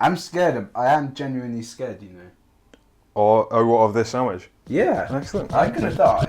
I'm scared. I am genuinely scared, you know. Or what of this sandwich? Yeah. Excellent. I'm gonna die.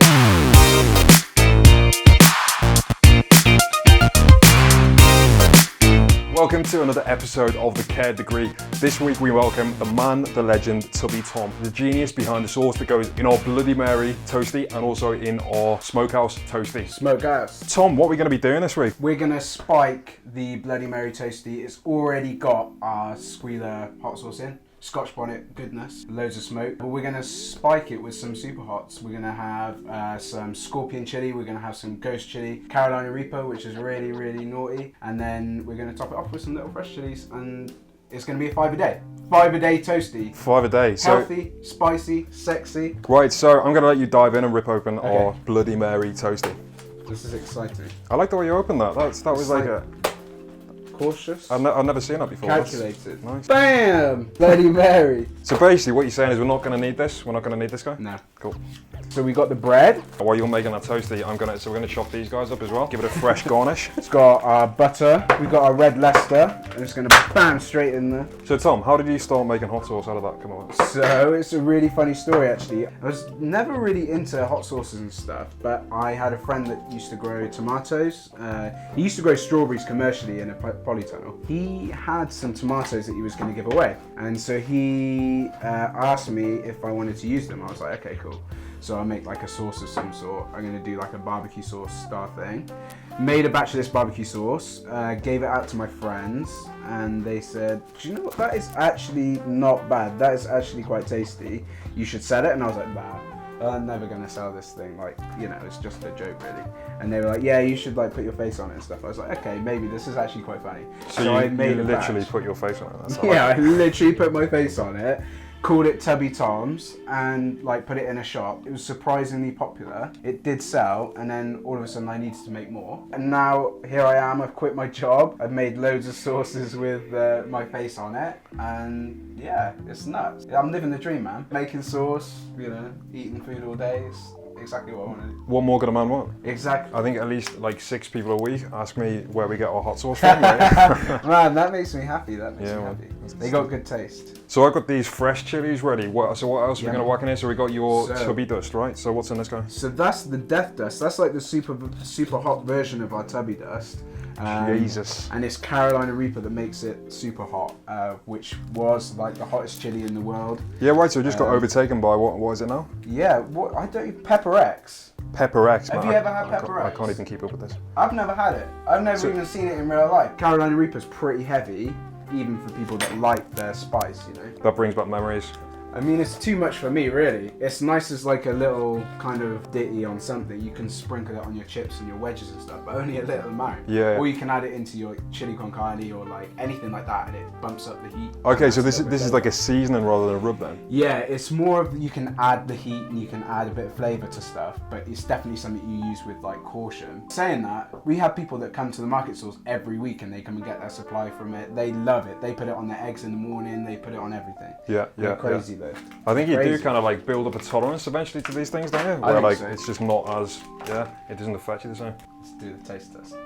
Welcome to another episode of The Care Degree. This week we welcome the man, the legend, Tubby Tom, the genius behind the sauce that goes in our Bloody Mary Toastie and also in our Smokehouse Toastie. Smokehouse. Tom, what are we going to be doing this week? We're gonna spike the Bloody Mary Toastie. It's already got our squealer hot sauce in. Scotch bonnet goodness, loads of smoke. But we're gonna spike it with some super hots. We're gonna have some scorpion chili, we're gonna have some ghost chili, Carolina Reaper, which is really, really naughty, and then we're gonna top it off with some little fresh chilies, and it's gonna be a 5 a day. 5 a day toastie. 5 a day. So, healthy, spicy, sexy. right, so I'm going to let you dive in and rip open our Bloody Mary Toastie. This is exciting. I like the way you opened that. That was like a... Cautious. I've never seen that before. Calculated. Nice. Bam! Bloody Mary. So basically what you're saying is we're not going to need this. We're not going to need this guy? No. Cool. So we got the bread. While you're making that toastie, we're going to chop these guys up as well. Give it a fresh garnish. It's got our butter. We got our red Leicester. I'm just gonna bam straight in there. So Tom, how did you start making hot sauce out of that? Come on. So it's a really funny story actually. I was never really into hot sauces and stuff, but I had a friend that used to grow tomatoes. He used to grow strawberries commercially in a polytunnel. He had some tomatoes that he was going to give away, and so he asked me if I wanted to use them. I was like, okay, cool. So I make like a sauce of some sort. I'm going to do like a barbecue sauce style thing. Made a batch of this barbecue sauce, gave it out to my friends, and they said, do you know what, that is actually not bad. That is actually quite tasty. You should sell it. And I was like, nah, I'm never going to sell this thing. Like, you know, it's just a joke really. And they were like, yeah, you should like put your face on it and stuff. I was like, okay, maybe this is actually quite funny. So I you made a literally batch. put your face on it? That's Yeah, I literally put my face on it. Called it Tubby Tom's and like put it in a shop. It was surprisingly popular. It did sell, and then all of a sudden I needed to make more. And now here I am, I've quit my job. I've made loads of sauces with my face on it, and yeah, it's nuts. I'm living the dream, man. Making sauce, you know, eating food all day is exactly what I want to do. What more could a man want? Exactly. I think at least like 6 people a week ask me where we get our hot sauce from. Right? Man, that makes me happy. That makes me well, happy. They got good taste. So I've got these fresh chilies ready. So what else are we Yeah. going to whack in here? So we got your Tubby dust, right? So what's in this guy? So that's the death dust. That's like the super hot version of our Tubby dust. Jesus. And it's Carolina Reaper that makes it super hot, which was like the hottest chili in the world. Yeah, right. So we just got overtaken by what is it now? Yeah, what I don't Pepper X. Pepper X. Have man. you ever had Pepper I X? can't even keep up with this. I've never had it. I've never even seen it in real life. Carolina Reaper's pretty heavy, even for people that like their spice, you know. That brings back memories. I mean, it's too much for me, really. It's nice as like a little kind of ditty on something. You can sprinkle it on your chips and your wedges and stuff, but only a little amount. Yeah. Or you can add it into your chili con carne or like anything like that, and it bumps up the heat. Okay, so That's this is like a seasoning rather than a rub then? Yeah, it's more of, you can add the heat and you can add a bit of flavour to stuff, but it's definitely something you use with like caution. Saying that, we have people that come to the market stalls every week and they come and get their supply from it. They love it. They put it on their eggs in the morning, they put it on everything. Yeah. They're crazy though. I think you do Crazy. kind of like build up a tolerance eventually to these things, don't you? I Where think like so. it's just not as, it doesn't affect you the same. Let's do the taste test.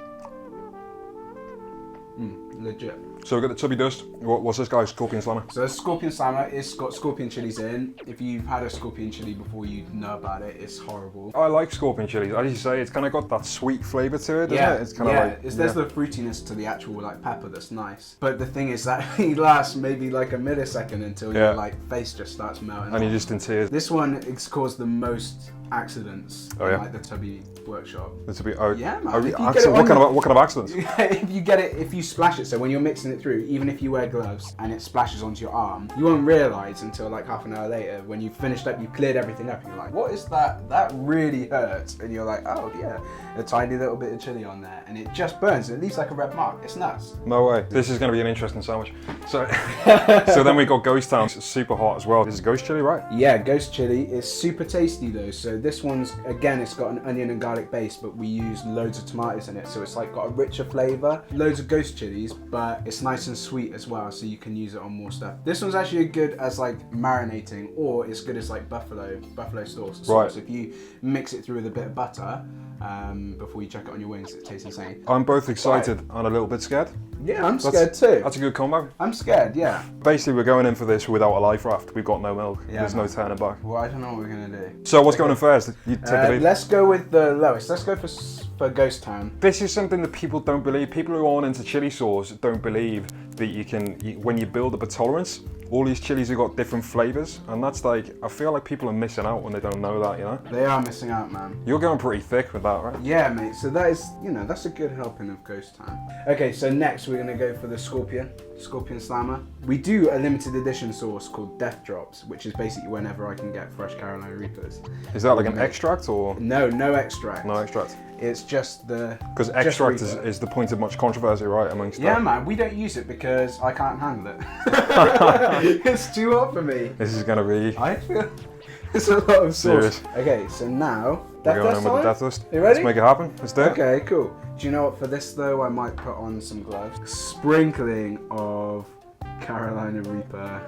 Legit. So we've got the Tubby dust. What's this guy? Scorpion Slammer. So a scorpion slammer, it's got scorpion chilies in. If you've had a scorpion chili before, you know about it. It's horrible. I like scorpion chilies. As you say, it's kind of got that sweet flavour to it, doesn't it? It's kind of like... there's the fruitiness to the actual like pepper that's nice. But the thing is that it lasts maybe like a millisecond until your like face just starts melting. And you're off. just in tears. This one it's caused the most accidents Oh, in yeah? like the Tubby workshop. It's a bit, Yeah, man. oh, If you get it accident, on what kind of accidents? if you splash it, so when you're mixing it through, even if you wear gloves and it splashes onto your arm, you won't realise until like half an hour later when you've finished up, you've cleared everything up, and you're like, what is that? That really hurts. And you're like, oh yeah, a tiny little bit of chili on there, and it just burns. It leaves like a red mark. It's nuts. No way. This is going to be an interesting sandwich. So, so then we got Ghost Town. It's super hot as well. This is ghost chili, right? Yeah, ghost chili is super tasty though. So this one's, again, it's got an onion and garlic base, but we use loads of tomatoes in it, so it's like got a richer flavour. Loads of ghost chilies, but it's nice and sweet as well, so you can use it on more stuff. This one's actually good as like marinating, or it's good as like buffalo sauce. Right. So if you mix it through with a bit of butter, before you chuck it on your wings. It tastes insane. I'm both excited and a little bit scared. Yeah, I'm scared too. That's a good combo. I'm scared, yeah. Basically, we're going in for this without a life raft. We've got no milk. Yeah, There's no turning back. Well, I don't know what we're gonna do. So what's going in first? You take the lead. Let's go with the lowest. Let's go for Ghost Town. This is something that people don't believe. People who aren't into chili sauce don't believe that when you build up a tolerance, all these chilies have got different flavors, and that's like, I feel like people are missing out when they don't know that, you know? They are missing out, man. You're going pretty thick with that, right? Yeah, mate. So that is, that's a good helping of Ghost Town. Okay, so next we're gonna go for the Scorpion Slammer. We do a limited edition sauce called Death Drops, which is basically whenever I can get fresh Carolina Reapers. Is that like an extract or? No extract. No extract. It's just the... Because extract is the point of much controversy, right, amongst Yeah, man, we don't use it because I can't handle it. It's too hot for me. This is going to be... I feel it's a lot of sauce. Serious. Okay, so now... We're going in with the death dust. You ready? Let's make it happen. Let's do it. Okay, cool. Do you know what, for this though, I might put on some gloves. Sprinkling of Carolina Reaper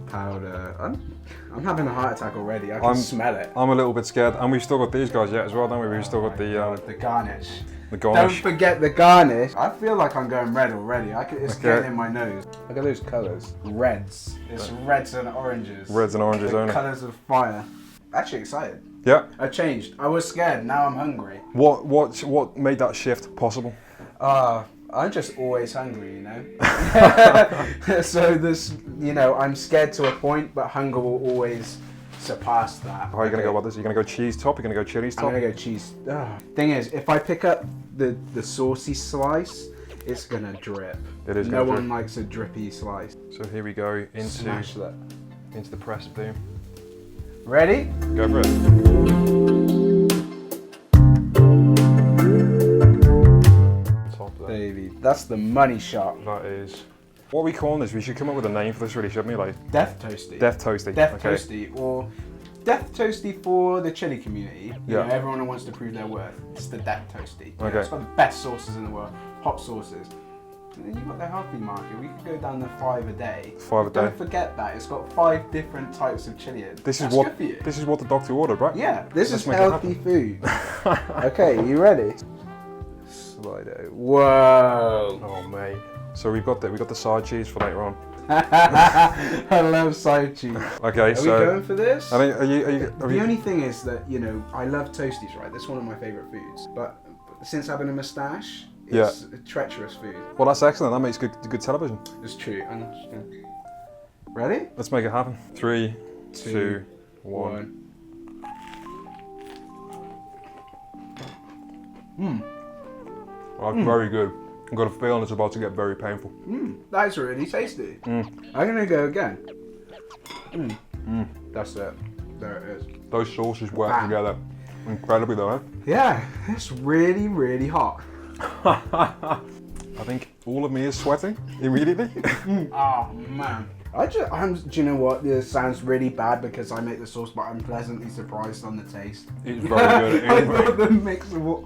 powder. I'm having a heart attack already. I can smell it. I'm a little bit scared, and we've still got these guys yet as well, don't we? We've still got the garnish. The garnish. Don't forget the garnish. I feel like I'm going red already. It's getting in my nose. Look at those colours. Reds. It's reds and oranges. Reds and oranges the only. Colours of fire. Actually excited. Yeah. I changed. I was scared. Now I'm hungry. What made that shift possible? I'm just always hungry, So this, I'm scared to a point, but hunger will always surpass that. How are you going to go about this? Are you going to go cheese top? Are you going to go chilies top? I'm going to go cheese. Thing is, if I pick up the saucy slice, it's going to drip. It is. No one likes a drippy slice. So here we go into the press of doom. Ready? Go for it. Baby, that's the money shot. That is. What are we calling this? We should come up with a name for this, really, shouldn't we? Like Death Toastie. Death Toastie. Death Toastie, or Death Toastie for the chili community. You know, everyone who wants to prove their worth. It's the Death Toastie. Okay. It's got the best sauces in the world, hot sauces. And then you've got the healthy market. We could go down to 5 a day. 5 a day. Don't forget that. It's got 5 different types of chili. This That's is what good for you. This is what the doctor ordered, right? Yeah, this is healthy food. Okay, you ready? Slido. Whoa. Oh mate. So we've got the side cheese for later on. I love side cheese. Okay, Are we going for this? I mean, the only thing is that, I love toasties, right? That's one of my favourite foods. But since having a moustache, it's a treacherous food. Well, that's excellent. That makes good television. It's true. Ready? Let's make it happen. 3, 2, 1. Very good. I've got a feeling it's about to get very painful. That's really tasty. I'm gonna go again. That's it. There it is. Those sauces work together incredibly, though. Eh? Yeah, it's really, really hot. I think all of me is sweating immediately. Oh man. Do you know what? This sounds really bad because I make the sauce, but I'm pleasantly surprised on the taste. It's very good. I thought the mix of what.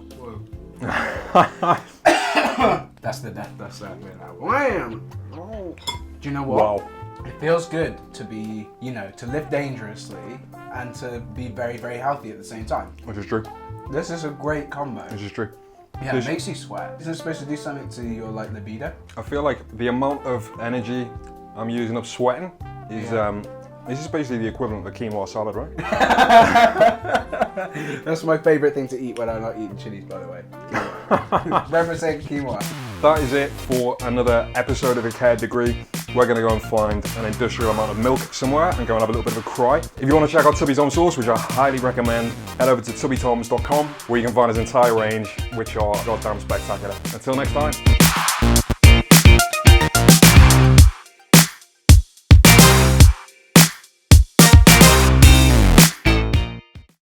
That's the death dust out there now. Wham! Oh. Do you know what? Wow. It feels good to be, to live dangerously and to be very, very healthy at the same time. Which is true. This is a great combo. Which is true. Yeah, it makes you sweat. Isn't it supposed to do something to your libido? I feel like the amount of energy I'm using up sweating is this is basically the equivalent of a quinoa salad, right? That's my favourite thing to eat when I'm not eating chilies, by the way. Represent quinoa. That is it for another episode of A Care Degree. We're going to go and find an industrial amount of milk somewhere and go and have a little bit of a cry. If you want to check out Tubby's own sauce, which I highly recommend, head over to tubbytoms.com where you can find his entire range, which are goddamn spectacular. Until next time.